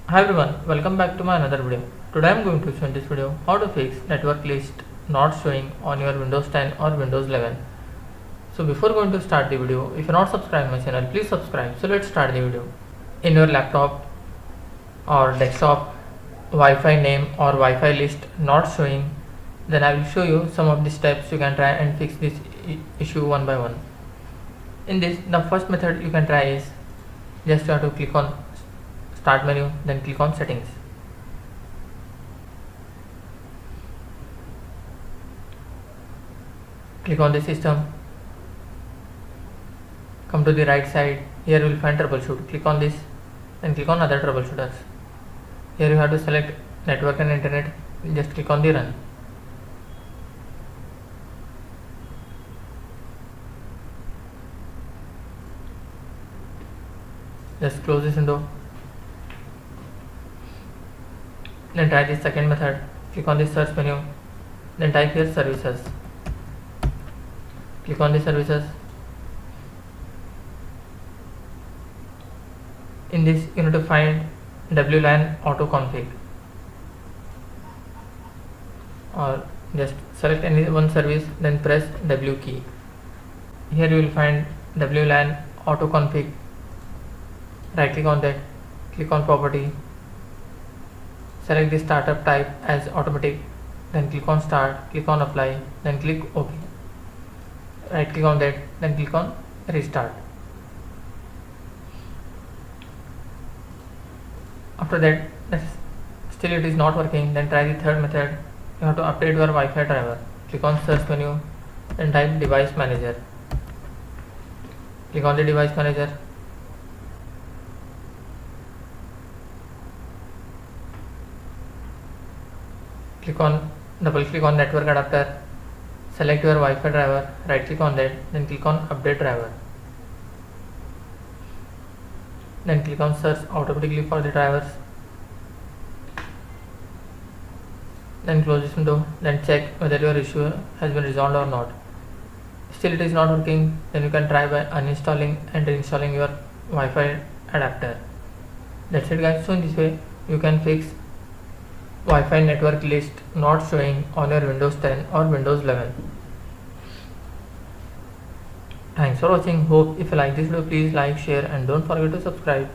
Hi everyone, welcome back to my another video. Today I am going to show in this video how to fix network list not showing on your Windows 10 or Windows 11. So before going to start the video, if you are not subscribed my channel, please subscribe. So let's start the video. In your laptop or desktop, Wi-Fi name or Wi-Fi list not showing, then I will show you some of the steps you can try and fix this issue one by one. In this, the first method you can try is just you have to click on start menu, then click on settings. Click on the system, come to the right side. Here you will find troubleshoot. Click on this, then click on other troubleshooters. Here you have to select network and internet. Just click on the run. Just close this window. Then try the second method. Click on the search menu, then type here services. Click on the services. In this you need to find WLAN auto config, or just select any one service, then press W key. Here you will find WLAN auto config. Right click on that, click on property, select the startup type as automatic, then click on start, click on apply, then click OK. Right click on that, then click on restart. After that, still it is not working, then try the third method. You have to update your Wi-Fi driver. Click on search menu, then type device manager. Click on the device manager. Double click on network adapter, select your Wi-Fi driver, right click on that, then click on update driver, then click on search automatically for the drivers, then close this window, then check whether your issue has been resolved or not. Still it is not working, then you can try by uninstalling and reinstalling your Wi-Fi adapter. That's it guys. So in this way you can fix Wi-Fi network list not showing on your Windows 10 or Windows 11. Thanks for watching. Hope if you like this video, please like, share and don't forget to subscribe.